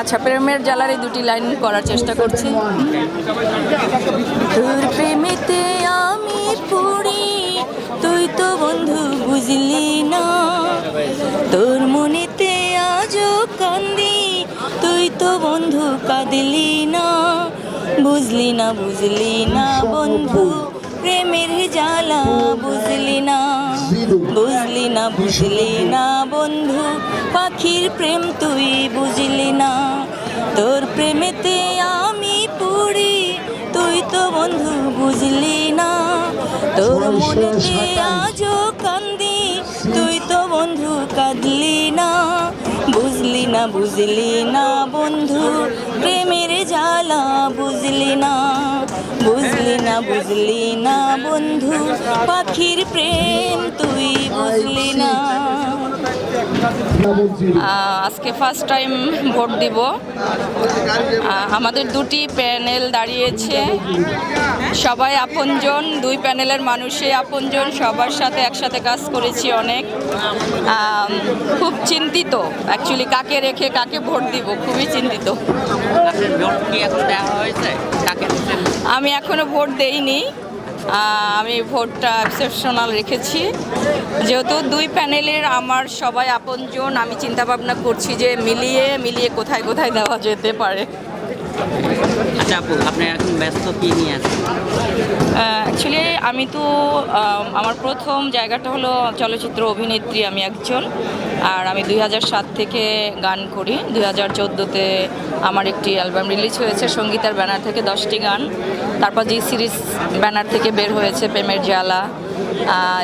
আচ্ছা, প্রেমের জ্বালারে দুটি লাইন করার চেষ্টা করছি। তোর প্রেমেতে আমি পড়ি, তুই তো বন্ধু বুঝলি না। তোর মনেতে আজও কান্দি, তুই তো বন্ধু কাঁদলি না। বুঝলি না বুঝলি না বন্ধু, প্রেমের জ্বালা বুঝলি না। বুঝলি না বুঝলি না বন্ধু, পাখির প্রেম তুই বুঝলি না। তোর প্রেমেতে আমি পড়ি, তুই তো বন্ধু বুঝলি না। তোর মনেতে আজও কান্দি, তুই তো বন্ধু কাঁদলি না। বুঝলি না বুঝলি না বন্ধু, প্রেমের জ্বালা বুঝলি না। বুঝলি না বুঝলি না বন্ধু, পাখির প্রেম তুই বুঝলি না। আজকে ফার্স্ট টাইম ভোট দিব। আমাদের দুটি প্যানেল দাঁড়িয়েছে, সবাই আপনজন, দুই প্যানেলের মানুষই আপনজন, সবার সাথে একসাথে কাজ করেছি অনেক। খুব চিন্তিত অ্যাকচুয়ালি, কাকে রেখে কাকে ভোট দিব, খুবই চিন্তিত। আমি এখনো ভোট দেইনি, আমি ভোটটা এক্সেপশনাল রেখেছি। যেহেতু দুই প্যানেলের আমার সবাই আপনজন, আমি চিন্তা ভাবনা করছি যে মিলিয়ে কোথায় কোথায় দেওয়া যেতে পারে। আচ্ছা আপু, আপনি এখন ব্যস্ত কি নিয়ে আছেন? অ্যাকচুয়ালি আমি তো আমার প্রথম জায়গাটা হলো চলচ্চিত্র অভিনেত্রী আমি একজন। আর আমি 2007 থেকে গান করি। 2014-তে আমার একটি অ্যালবাম রিলিজ হয়েছে সঙ্গীতার ব্যানার থেকে, 10টি গান। তারপর জি সিরিজ ব্যানার থেকে বের হয়েছে প্রেমের জ্বালা।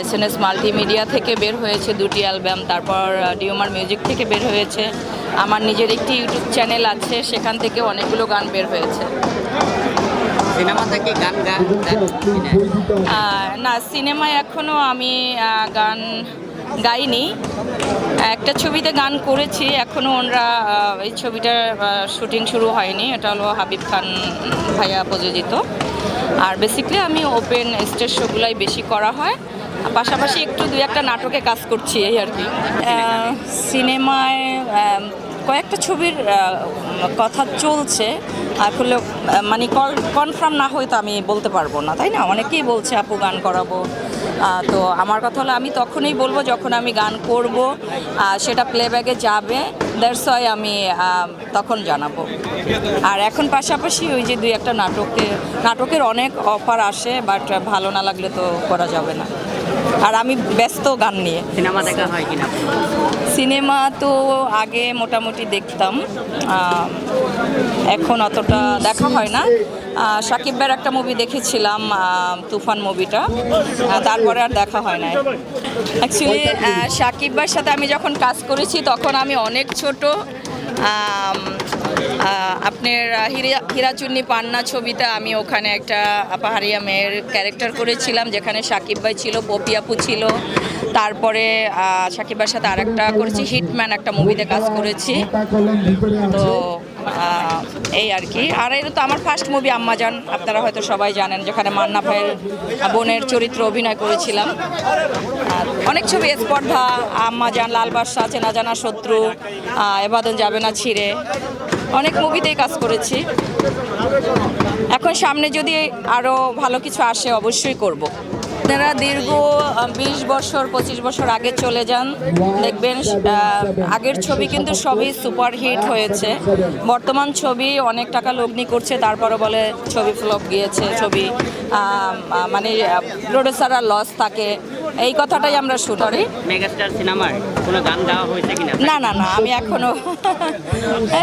SNS মাল্টিমিডিয়া থেকে বের হয়েছে 2টি অ্যালবাম। তারপর ডিওমার মিউজিক থেকে বের হয়েছে। আমার নিজের একটি ইউটিউব চ্যানেল আছে, সেখান থেকে অনেকগুলো গান বের হয়েছে। সিনেমা থেকে গান না, সিনেমায় এখনও আমি গান গাইনি। একটা ছবিতে গান করেছি, এখনও ওনারা এই ছবিটার শুটিং শুরু হয়নি। এটা হলো হাবিব খান ভাইয়া প্রযোজিত। আর বেসিক্যালি আমি ওপেন স্টেজ শোগুলাই বেশি করা হয়, পাশাপাশি একটু দুই একটা নাটকে কাজ করছি, এই আর কি। সিনেমায় কয়েকটা ছবির কথা চলছে, আসলে মানে কনফার্ম না হয়তো আমি বলতে পারবো না, তাই না? অনেকেই বলছে আপু গান করাবো। তো আমার কথা হলো আমি তখনই বলবো যখন আমি গান করব, সেটা প্লেব্যাকে যাবে, দ্যাটস ওয়াই আমি তখন জানাবো। আর এখন পাশাপাশি ওই যে দুই একটা নাটকের অনেক অফার আসে, বাট ভালো না লাগলে তো করা যাবে না। আর আমি ব্যস্ত গান নিয়ে। সিনেমা দেখা হয় কিনা? সিনেমা তো আগে মোটামুটি দেখতাম, এখন অতটা দেখা হয় না। শাকিব ভাইয়ের একটা মুভি দেখেছিলাম, তুফান মুভিটা, তারপরে আর দেখা হয় না। অ্যাকচুয়ালি শাকিব ভাইয়ের সাথে আমি যখন কাজ করেছি তখন আমি অনেক ছোট। আপনার হীরাচুন্নি পান্না ছবিতে আমি ওখানে একটা পাহাড়িয়া মেয়ের ক্যারেক্টার করেছিলাম, যেখানে শাকিব ভাই ছিল, পপি আপু ছিল। তারপরে শাকিব ভাইয়ের সাথে আরেকটা করেছি, হিটম্যান একটা মুভিতে কাজ করেছি। তো এই আর কি। আর এটা তো আমার ফার্স্ট মুভি আম্মাজান, আপনারা হয়তো সবাই জানেন, যেখানে মান্না ভাইয়ের বোনের চরিত্র অভিনয় করেছিলাম। অনেক ছবি, স্পর্ধা, আম্মাজান, লাল বাদশা, চেনা জানা শত্রু, এবাদন যাবে না ছিঁড়ে, অনেক মুভিতেই কাজ করেছি। এখন সামনে যদি আরও ভালো কিছু আসে অবশ্যই করব। আপনারা দীর্ঘ 20 বছর 25 বছর আগে চলে যান, দেখবেন আগের ছবি কিন্তু সবই সুপারহিট হয়েছে। বর্তমান ছবি অনেক টাকা লগ্নি করছে, তারপরে বলে ছবি ফ্লপ গিয়েছে, ছবি মানে প্রডিউসাররা লস থাকে, এই কথাটাই আমরা শুনি। মেগাস্টার সিনেমার কোনো গান গাওয়া হয়েছে কিনা? না না না, আমি এখনো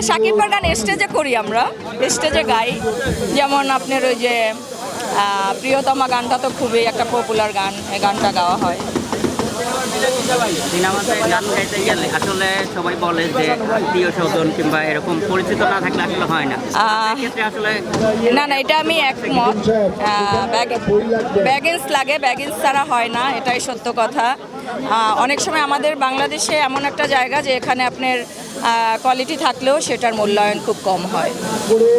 শাকিব ভাইয়ের গান স্টেজে করি, আমরা স্টেজে গাই। যেমন আপনার ওই যে প্রিয়তমা গানটা তো খুবই একটা পপুলার গান, এই গানটা গাওয়া হয়। সিনেমাতে গান গাইতে গেলে আসলে সবাই বলে যে আত্মীয় স্বজন কিংবা এরকম পরিচিত না থাকলে আসলে হয় না। আসলে না না, এটা আমি একমত। ব্যাগেন্স লাগে, ব্যাগেন্স ছাড়া হয় না, এটাই সত্য কথা। অনেক সময় আমাদের বাংলাদেশে এমন একটা জায়গা যে এখানে আপনার কোয়ালিটি থাকলেও সেটার মূল্যায়ন খুব কম হয়।